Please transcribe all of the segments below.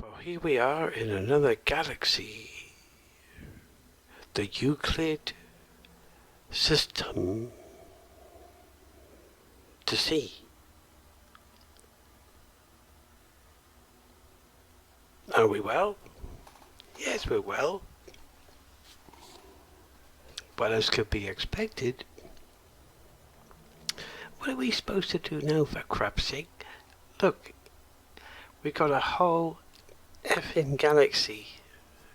Well, here we are in another galaxy. The Euclid system to see. Are we well? Yes, we're well. What else could be expected? What are we supposed to do now, for crap's sake? Look, we've got a whole effing galaxy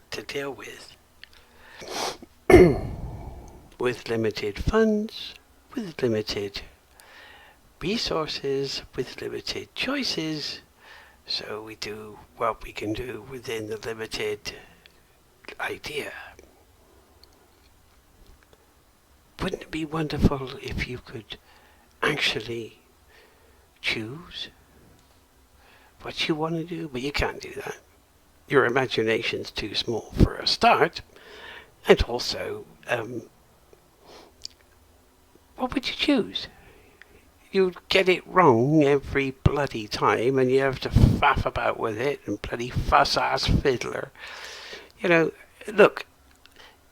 to deal with. With limited funds, with limited resources, with limited choices. So we do what we can do within the limited idea. Wouldn't it be wonderful if you could actually choose what you want to do? But you can't do that. Your imagination's too small for a start. And also, what would you choose? You'd get it wrong every bloody time, and you have to faff about with it, and bloody fuss-ass fiddler. You know, look,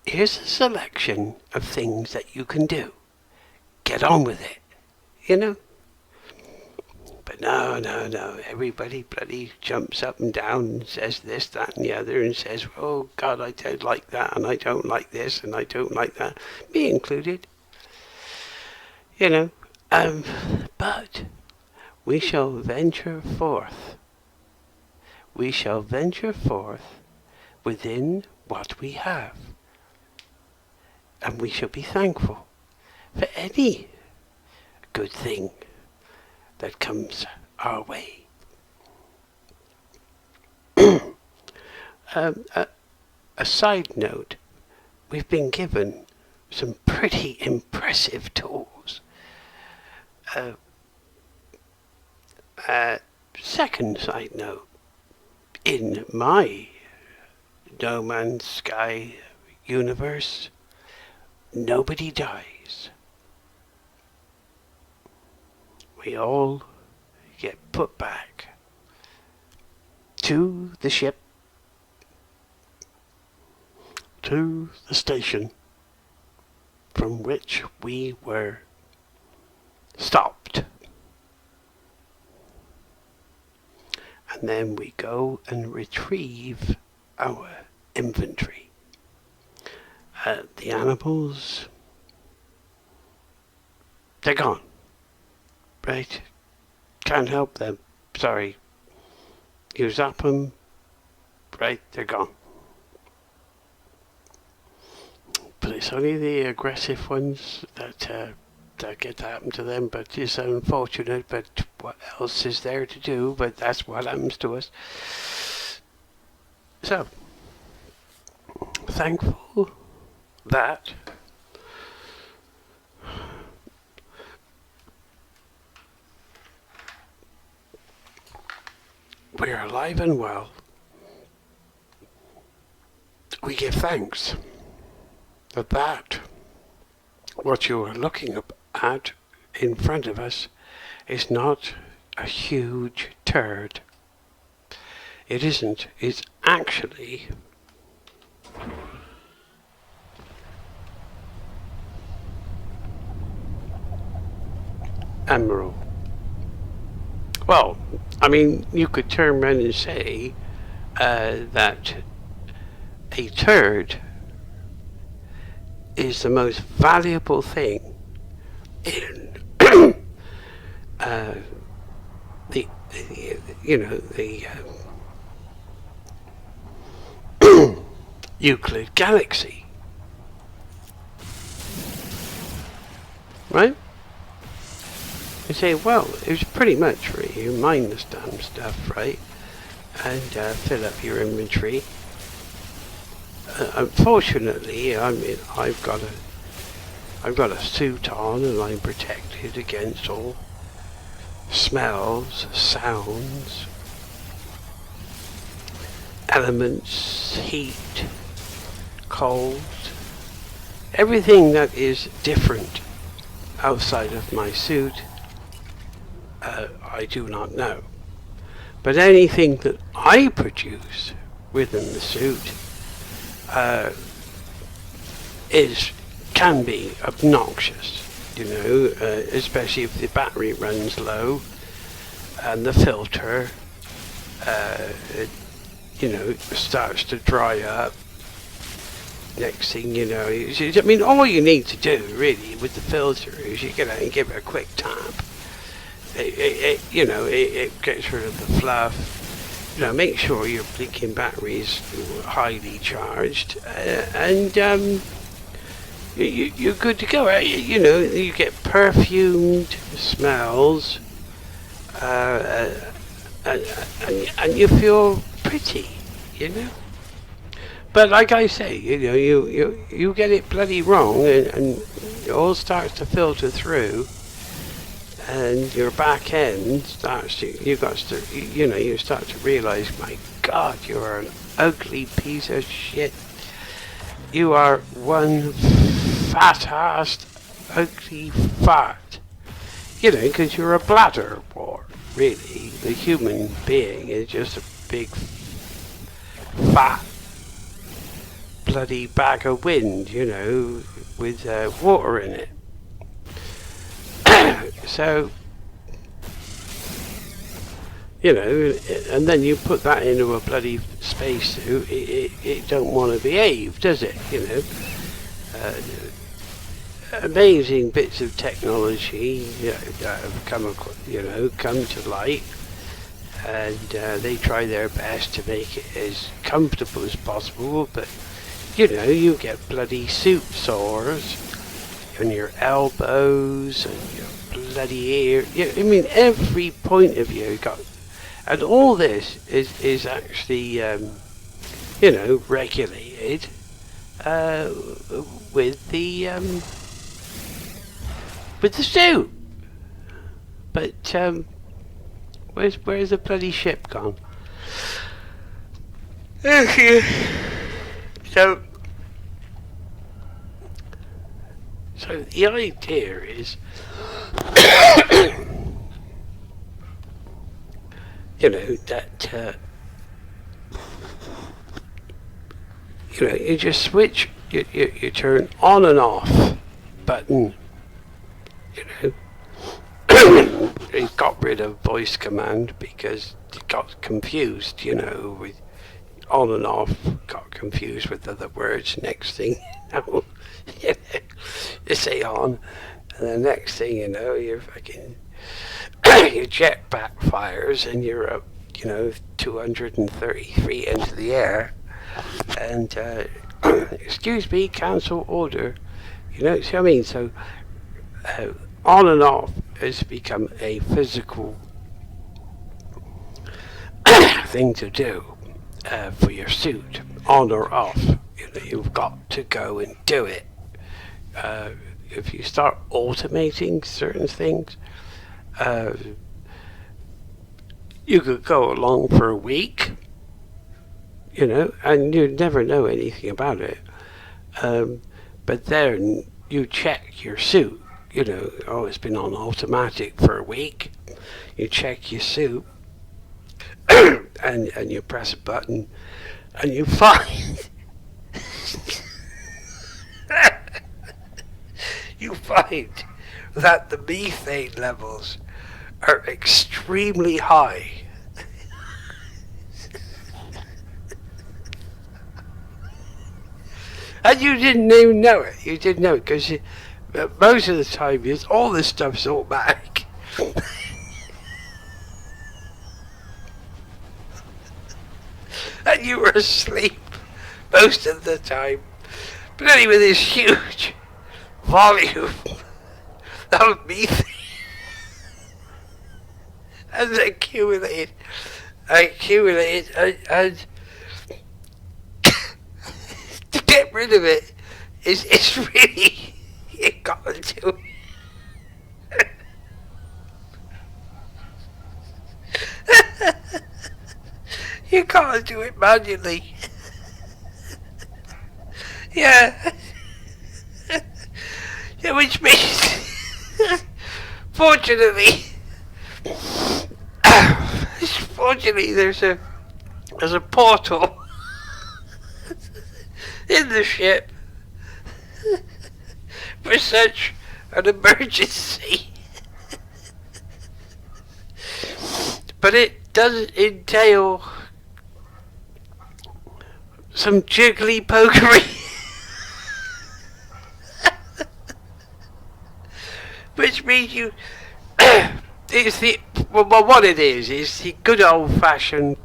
here's a selection of things that you can do. Get on with it, you know? But no. Everybody bloody jumps up and down and says this, that, and the other, and says, oh, God, I don't like that, and I don't like this, and I don't like that. Me included. You know, but we shall venture forth. We shall venture forth within what we have. And we shall be thankful for any good thing that comes our way. A side note, we've been given some pretty impressive tools. Second side note, in my No Man's Sky universe, nobody dies. We all get put back to the ship, to the station from which we were stopped. And then we go and retrieve our inventory. The animals, they're gone. Right? Can't help them. Sorry. You zap them. Right? They're gone. But it's only the aggressive ones that get to happen to them. But it's unfortunate. But what else is there to do? But that's what happens to us. So, thankful that we're alive and well. We give thanks that what you are looking at in front of us is not a huge turd. It isn't. It's actually emerald. Well, I mean, you could turn around and say that a turd is the most valuable thing in the Euclid galaxy, right? You say, well, it was pretty much for you mine this damn stuff, right? And fill up your inventory. Unfortunately, I mean, I've got a suit on, and I'm protected against all smells, sounds, elements, heat, cold, everything that is different outside of my suit. I do not know. But anything that I produce within the suit can be obnoxious, especially if the battery runs low and the filter, starts to dry up. Next thing you know, all you need to do really with the filter is you get out and give it a quick tap. It gets rid of the fluff. Make sure your blinking battery is highly charged, and you're good to go. You get perfumed smells, and you feel pretty, But like I say, you get it bloody wrong, and it all starts to filter through, and your back end starts to, you start to realise, my God, you are an ugly piece of shit. You are one fat-assed, ugly fart. Because you're a bladder wart, really. The human being is just a big, fat, bloody bag of wind, with water in it. So, and then you put that into a bloody spacesuit, it don't want to behave, does it? Amazing bits of technology have come to light, and they try their best to make it as comfortable as possible, but you get bloody suit sores on your elbows and your bloody ear. Every point of you got, and all this is actually regulated with the suit. But where's the bloody ship gone? So the idea is, that you just switch, you turn on and off button. It got rid of voice command because it got confused, with on and off, got confused with other words. Next thing you say on, and the next thing you're fucking your jet backfires and you're up 233 into the air, and excuse me, cancel order, see what I mean? So on and off has become a physical thing to do for your suit. On or off, you've got to go and do it. If you start automating certain things, you could go along for a week, and you'd never know anything about it. But then you check your suit, it's been on automatic for a week. You check your suit, and you press a button, and you find that the methane levels are extremely high. And you didn't even know it. You didn't know it because most of the time all this stuff's automatic. And you were asleep most of the time. But anyway, this huge volume of methane has accumulated, and to get rid of it it's really, you gotta do it. You gotta do it manually. Yeah. Yeah, which means, fortunately, Fortunately, there's a portal in the ship for such an emergency. But it does entail some jiggly pokery. Which means you... it's the... Well, what it is the good old-fashioned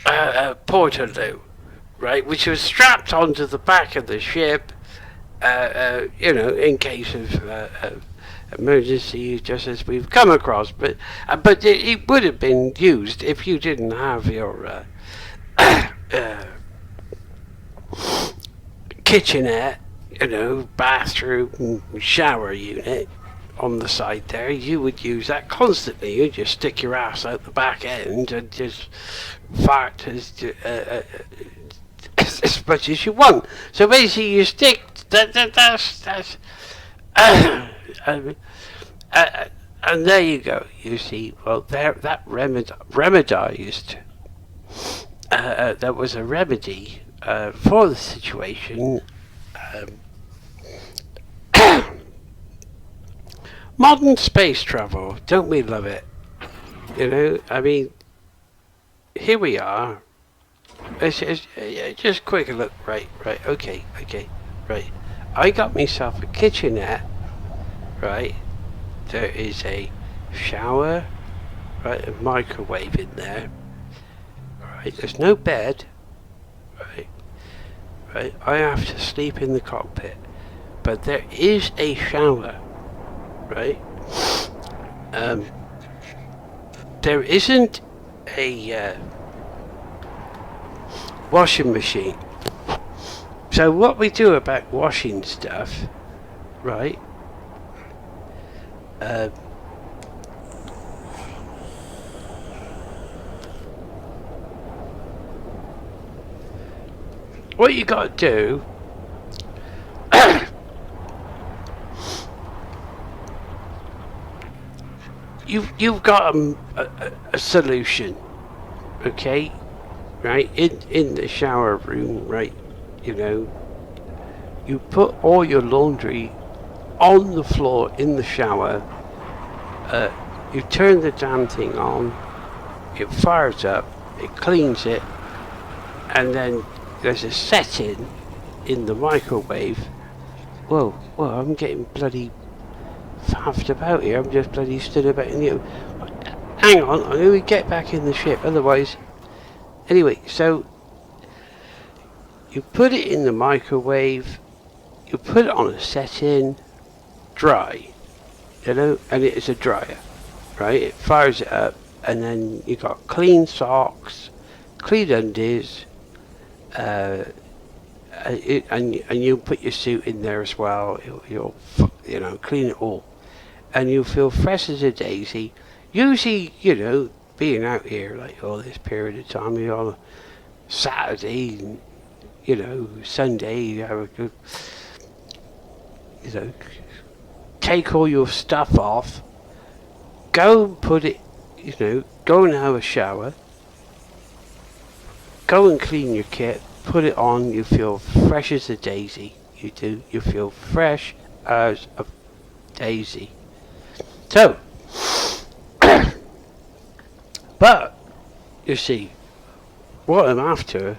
portaloo, right? Which was strapped onto the back of the ship, you know, in case of emergency, just as we've come across. But it would have been used if you didn't have your kitchenette, you know, bathroom, shower unit on the side there. You would use that constantly. You just stick your ass out the back end and just fart as much as you want. So basically, you stick. That's and there you go. You see, well, there that remedized. There was a remedy for the situation. Modern space travel, don't we love it? You know, I mean, here we are. It's just quick look. Right, okay, right. I got myself a kitchenette. Right, there is a shower, right, a microwave in there. Right, there's no bed. Right, I have to sleep in the cockpit, but there is a shower. Right, there isn't a washing machine. So what we do about washing stuff, right? What you got to do you've got a solution, okay, right, in the shower room, right, you know, you put all your laundry on the floor in the shower, you turn the damn thing on, it fires up, it cleans it, and then there's a setting in the microwave. Whoa, I'm getting bloody faffed about here. I'm just bloody stood about in the... Hang on, I'm going to get back in the ship, otherwise... Anyway, so... You put it in the microwave, you put it on a setting, dry, you know, and it is a dryer, right? It fires it up, and then you got clean socks, clean undies, and you put your suit in there as well. You'll you know, clean it all, and you feel fresh as a daisy. Usually, you know, being out here like all this period of time, you're on a Saturday, and, you know, Sunday, you have a good, you know, take all your stuff off, go and put it, you know, go and have a shower, go and clean your kit, put it on, you feel fresh as a daisy. You do, you feel fresh as a daisy. So, but, you see, what I'm after,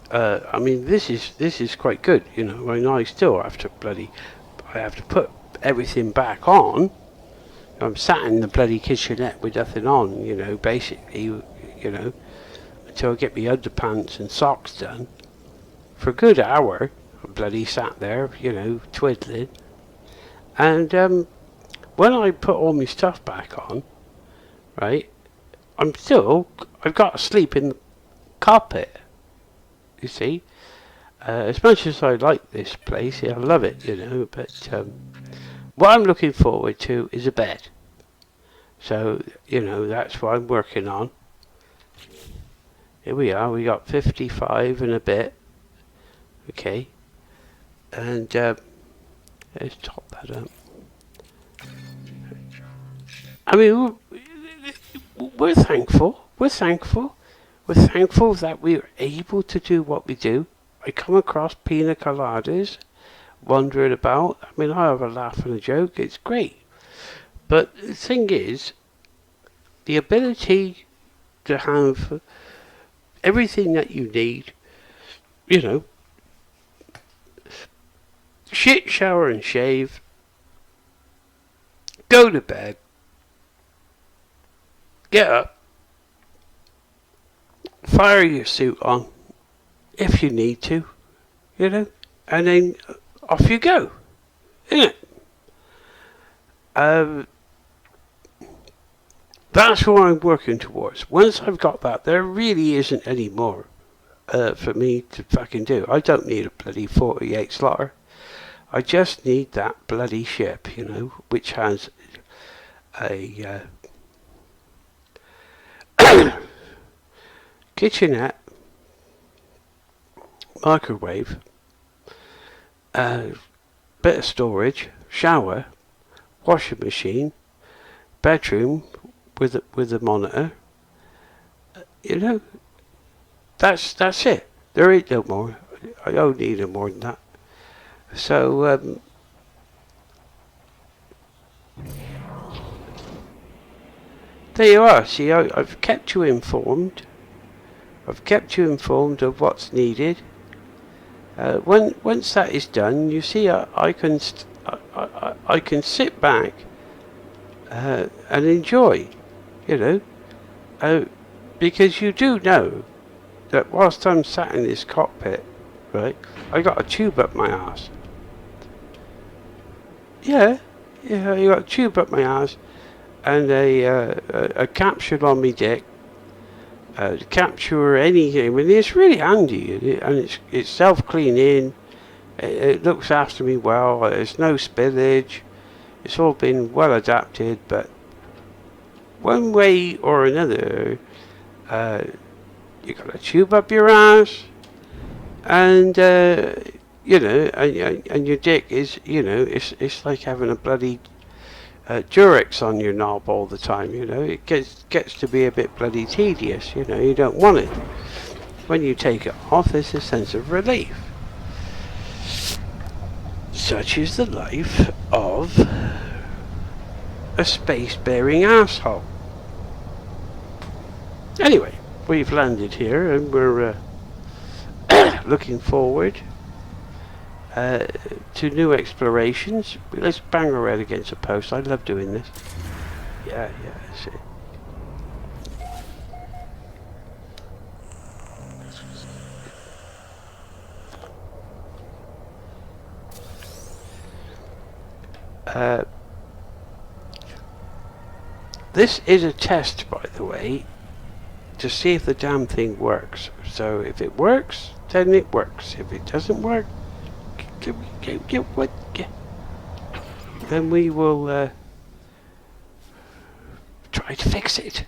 I mean, this is quite good, you know. I mean, I still have to I have to put everything back on. I'm sat in the bloody kitchenette with nothing on, you know, basically, you know, until I get my underpants and socks done. For a good hour, I bloody sat there, you know, twiddling. And when I put all my stuff back on, right, I've got to sleep in the carpet, you see. As much as I like this place, I love it, you know, but what I'm looking forward to is a bed. So, you know, that's what I'm working on. Here we are, we got 55 and a bit. Okay. And let's top that up. I mean, we're thankful. We're thankful. We're thankful that we're able to do what we do. I come across pina coladas wandering about. I mean, I have a laugh and a joke. It's great. But the thing is, the ability to have everything that you need, you know, shit, shower and shave, go to bed, get up, fire your suit on if you need to, you know, and then off you go, innit? That's what I'm working towards. Once I've got that, there really isn't any more for me to fucking do. I don't need a bloody 48 slaughter. I just need that bloody ship, you know, which has a kitchenette, microwave, bit of storage, shower, washing machine, bedroom with a monitor. You know, that's it. There ain't no more. I don't need no more than that. So there you are. See, I've kept you informed. I've kept you informed of what's needed. Once that is done, you see, I can sit back and enjoy, you know, because you do know that whilst I'm sat in this cockpit, right, I got a tube up my ass. Yeah, I got a tube up my ass and a capsule on me dick. To capture anything. I mean, it's really handy, and it's self-cleaning. It looks after me well. There's no spillage. It's all been well adapted. But one way or another, you got a tube up your ass, and you know, and your dick is, you know, it's like having a bloody Durex on your knob all the time, you know. It gets to be a bit bloody tedious, you know. You don't want it. When you take it off, there's a sense of relief. Such is the life of a space-bearing asshole. Anyway, we've landed here and we're looking forward to new explorations. Let's bang our head against a post. I love doing this. Yeah, that's it. This is a test, by the way, to see if the damn thing works. So if it works, then it works. If it doesn't work, then we will try to fix it.